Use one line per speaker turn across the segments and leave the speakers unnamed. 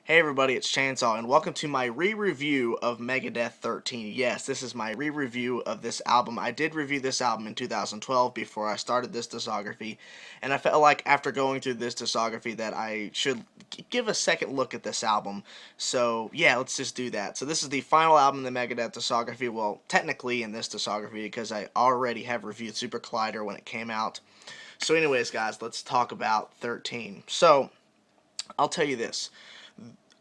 Hey everybody, it's Chainsaw, and welcome to my re-review of Megadeth 13. Yes, this is my re-review of this album. I did review this album in 2012 before I started this discography, and I felt like after going through this discography that I should give a second look at this album. So yeah, let's just do that. So this is the final album in the Megadeth discography, well, technically in this discography because I already have reviewed Super Collider when it came out. So anyways, guys, let's talk about 13. So, I'll tell you this.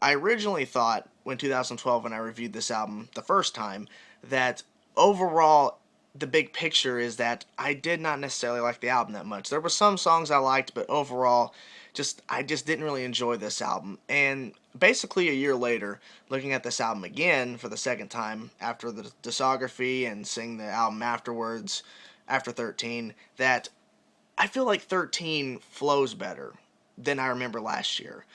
I originally thought when 2012 when I reviewed this album the first time that overall the big picture is that I did not necessarily like the album that much. There were some songs I liked, but overall I just didn't really enjoy this album. And basically a year later, looking at this album again for the second time after the discography and seeing the album afterwards after 13, that I feel like 13 flows better than I remember last year.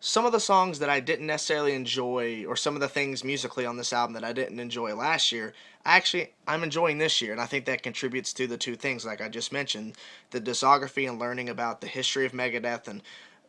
Some of the songs that I didn't necessarily enjoy, or some of the things musically on this album that I didn't enjoy last year, I'm enjoying this year, and I think that contributes to the two things, like I just mentioned, the discography and learning about the history of Megadeth and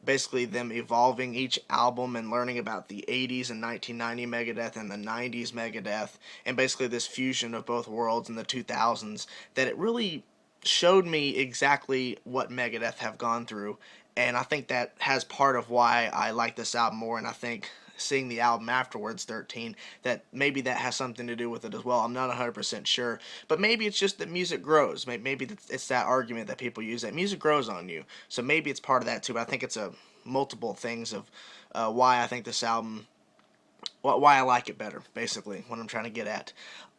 basically them evolving each album and learning about the 80s and 1990 Megadeth and the 90s Megadeth, and basically this fusion of both worlds in the 2000s, that it really showed me exactly what Megadeth have gone through, and I think that has part of why I like this album more. And I think seeing the album afterwards, 13, that maybe that has something to do with it as well. I'm not 100% sure, but maybe it's just that music grows. Maybe it's that argument that people use that music grows on you. So maybe it's part of that too. But I think it's a multiple things of why I think this album, why I like it better. Basically, what I'm trying to get at.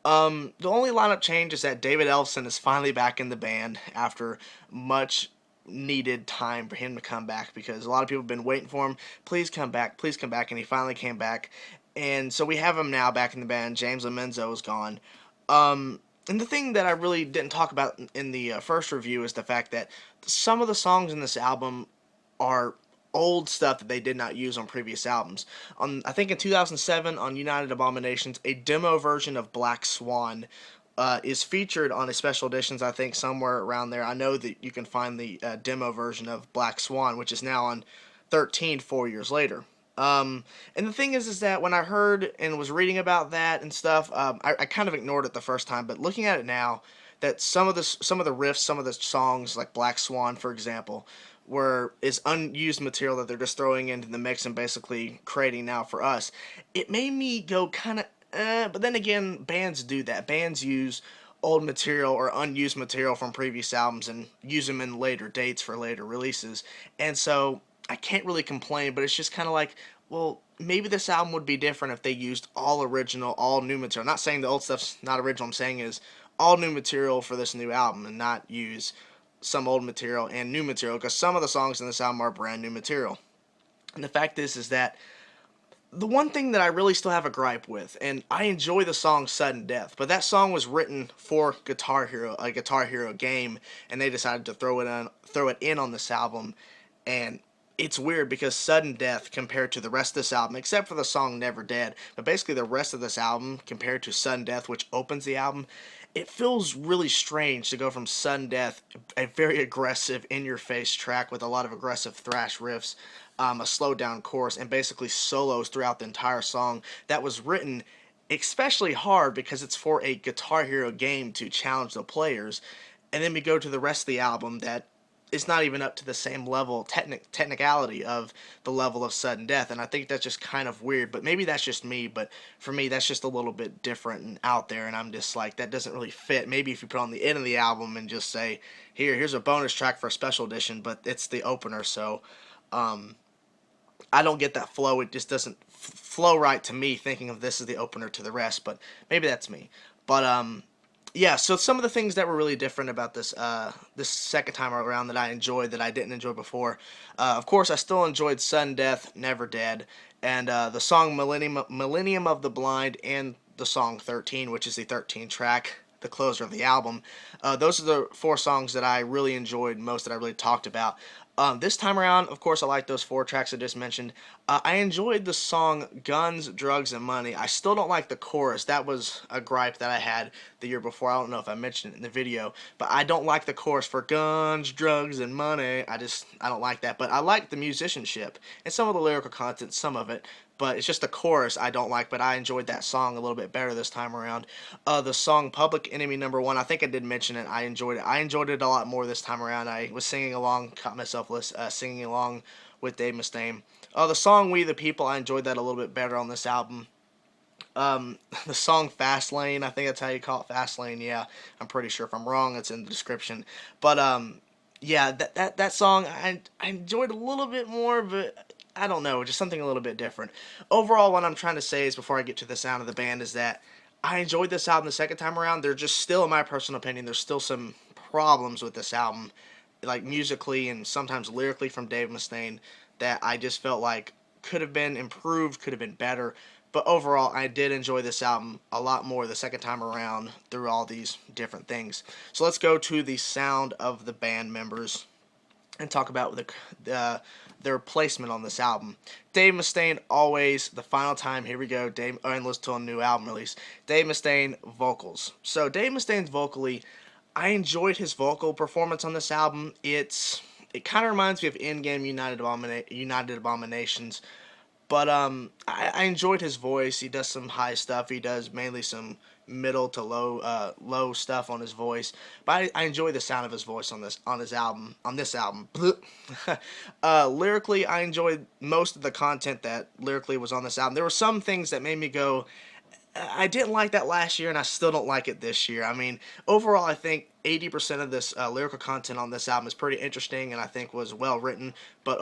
The only lineup change is that David Ellefson is finally back in the band after much needed time for him to come back, because a lot of people have been waiting for him. Please come back, and he finally came back. And so we have him now back in the band. James Lomenzo is gone. And the thing that I really didn't talk about in the first review is the fact that some of the songs in this album are old stuff that they did not use on previous albums. I think in 2007 on United Abominations, a demo version of Black Swan is featured on a special editions. I think somewhere around there. I know that you can find the demo version of Black Swan, which is now on 13 4 years later. And the thing is that when I heard and was reading about that and stuff, I kind of ignored it the first time. But looking at it now, that some of the riffs, some of the songs like Black Swan, for example, where is unused material that they're just throwing into the mix and basically creating now for us. It made me go kind of, but then again, bands do that. Bands use old material or unused material from previous albums and use them in later dates for later releases. And so I can't really complain, but it's just kind of like, well, maybe this album would be different if they used all original, all new material. I'm not saying the old stuff's not original. I'm saying is all new material for this new album and not use some old material and new material, because some of the songs in this album are brand new material. And the fact is that the one thing that I really still have a gripe with, and I enjoy the song Sudden Death, but that song was written for Guitar Hero, a Guitar Hero game, and they decided to throw it in on this album, and it's weird because Sudden Death compared to the rest of this album, except for the song Never Dead, but basically the rest of this album compared to Sudden Death, which opens the album, it feels really strange to go from Sudden Death, a very aggressive, in-your-face track with a lot of aggressive thrash riffs, a slowed down chorus, and basically solos throughout the entire song that was written especially hard because it's for a Guitar Hero game to challenge the players. And then we go to the rest of the album that is not even up to the same level technicality of the level of Sudden Death, and I think that's just kind of weird. But maybe that's just me. But for me, that's just a little bit different and out there, and I'm just like, that doesn't really fit. Maybe if you put on the end of the album and just say, here's a bonus track for a special edition, but it's the opener, so I don't get that flow. It just doesn't flow right to me, thinking of this as the opener to the rest. But maybe that's me. But yeah, so some of the things that were really different about this second time around that I enjoyed that I didn't enjoy before. Of course, I still enjoyed Sudden Death, Never Dead, and the song Millennium of the Blind, and the song 13, which is the 13 track, the closer of the album. Those are the four songs that I really enjoyed most, that I really talked about. This time around, of course, I like those 4 tracks I just mentioned. I enjoyed the song Guns, Drugs, and Money. I still don't like the chorus. That was a gripe that I had the year before. I don't know if I mentioned it in the video, but I don't like the chorus for Guns, Drugs, and Money. I don't like that. But I like the musicianship and some of the lyrical content, some of it. But it's just the chorus I don't like, but I enjoyed that song a little bit better this time around. The song Public Enemy Number One, I think I did mention it. I enjoyed it. I enjoyed it a lot more this time around. I was singing along, caught myself singing along with Dave Mustaine. The song We the People, I enjoyed that a little bit better on this album. The song Fast Lane, I think that's how you call it, Fast Lane. Yeah, I'm pretty sure. If I'm wrong, it's in the description. But yeah, that song I enjoyed a little bit more, but I don't know, just something a little bit different. Overall, what I'm trying to say is, before I get to the sound of the band, is that I enjoyed this album the second time around. There's just still, in my personal opinion, there's still some problems with this album, like musically and sometimes lyrically from Dave Mustaine, that I just felt like could have been improved, could have been better. But overall, I did enjoy this album a lot more the second time around through all these different things. So let's go to the sound of the band members and talk about their placement on this album. Dave Mustaine, always the final time. Here we go. Dave, and listen to a new album release. Dave Mustaine vocals. So Dave Mustaine's vocally, I enjoyed his vocal performance on this album. It kind of reminds me of In-Game United Abominations, but I enjoyed his voice. He does some high stuff. He does mainly some middle to low stuff on his voice. But I enjoy the sound of his voice on this album. Lyrically, I enjoyed most of the content that lyrically was on this album. There were some things that made me go, I didn't like that last year, and I still don't like it this year. I mean, overall, I think 80% of this lyrical content on this album is pretty interesting, and I think was well written. But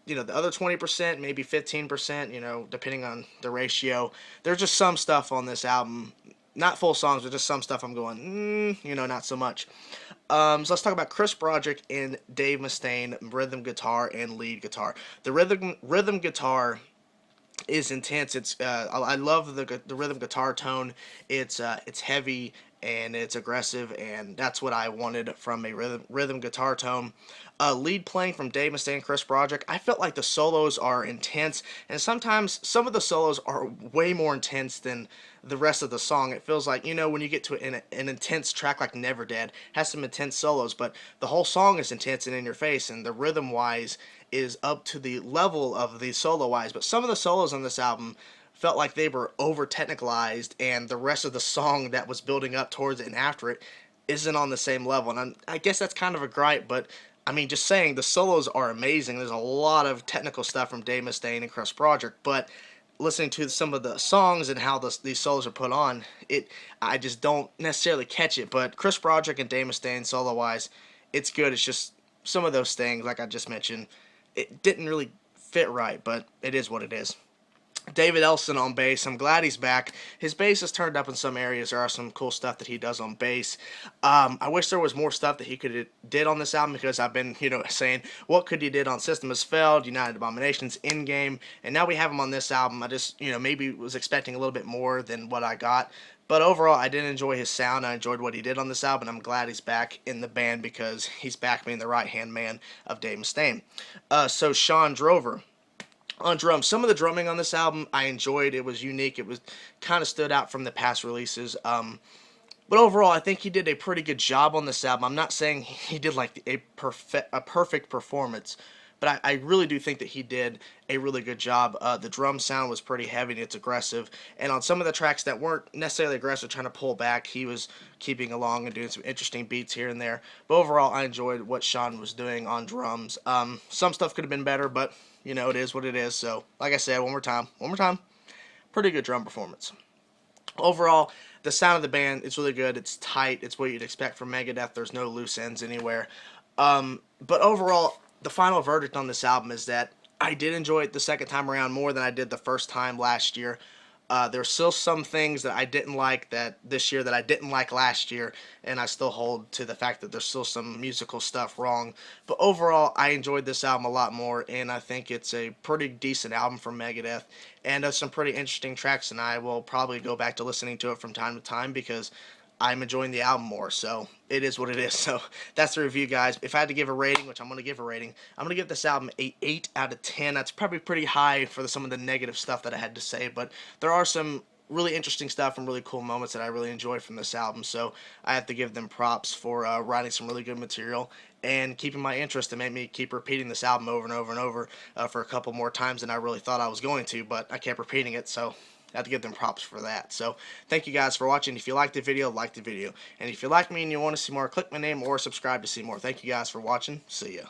the other 20%, maybe 15%, depending on the ratio, there's just some stuff on this album, not full songs, but just some stuff I'm going, not so much. So let's talk about Chris Broderick and Dave Mustaine, rhythm guitar and lead guitar. The rhythm guitar is intense. I love the rhythm guitar tone. It's heavy and it's aggressive, and that's what I wanted from a rhythm guitar tone. Lead playing from Dave Mustaine and Chris Broderick. I felt like the solos are intense, and sometimes some of the solos are way more intense than the rest of the song. It feels like, when you get to an intense track like Never Dead, has some intense solos, but the whole song is intense and in your face, and the rhythm wise is up to the level of the solo wise. But some of the solos on this album felt like they were over technicalized, and the rest of the song that was building up towards it and after it isn't on the same level. And I guess that's kind of a gripe, but I mean, just saying, the solos are amazing. There's a lot of technical stuff from Dave Mustaine and Chris Broderick, but listening to some of the songs and how these solos are put on, I just don't necessarily catch it. But Chris Broderick and Dave Mustaine, solo wise, it's good. It's just some of those things, like I just mentioned, it didn't really fit right, but it is what it is. David Ellefson on bass. I'm glad he's back. His bass is turned up in some areas. There are some cool stuff that he does on bass. I wish there was more stuff that he could did on this album, because I've been, saying what could he did on System Has Failed, United Abominations, In Game, and now we have him on this album. I just, maybe was expecting a little bit more than what I got. But overall, I did enjoy his sound. I enjoyed what he did on this album, and I'm glad he's back in the band, because he's back being the right-hand man of Dave Mustaine. So Shawn Drover on drums. Some of the drumming on this album I enjoyed. It was unique. It was kind of stood out from the past releases. But overall, I think he did a pretty good job on this album. I'm not saying he did like a perfect performance, but I really do think that he did a really good job. The drum sound was pretty heavy and it's aggressive. And on some of the tracks that weren't necessarily aggressive, trying to pull back, he was keeping along and doing some interesting beats here and there. But overall, I enjoyed what Shawn was doing on drums. Some stuff could have been better, but it is what it is. So, like I said, one more time, pretty good drum performance. Overall, the sound of the band is really good. It's tight. It's what you'd expect from Megadeth. There's no loose ends anywhere. But overall, the final verdict on this album is that I did enjoy it the second time around more than I did the first time last year. There's still some things that I didn't like that this year that I didn't like last year, and I still hold to the fact that there's still some musical stuff wrong. But overall, I enjoyed this album a lot more, and I think it's a pretty decent album from Megadeth, and some pretty interesting tracks, and I will probably go back to listening to it from time to time, because I'm enjoying the album more, so it is what it is. So that's the review, guys. If I had to give a rating, which I'm going to give a rating, I'm going to give this album a 8 out of 10. That's probably pretty high for some of the negative stuff that I had to say, but there are some really interesting stuff and really cool moments that I really enjoy from this album, so I have to give them props for writing some really good material and keeping my interest and made me keep repeating this album over and over and over for a couple more times than I really thought I was going to, but I kept repeating it, so I have to give them props for that. So thank you guys for watching. If you liked the video, like the video. And if you like me and you want to see more, click my name or subscribe to see more. Thank you guys for watching. See ya.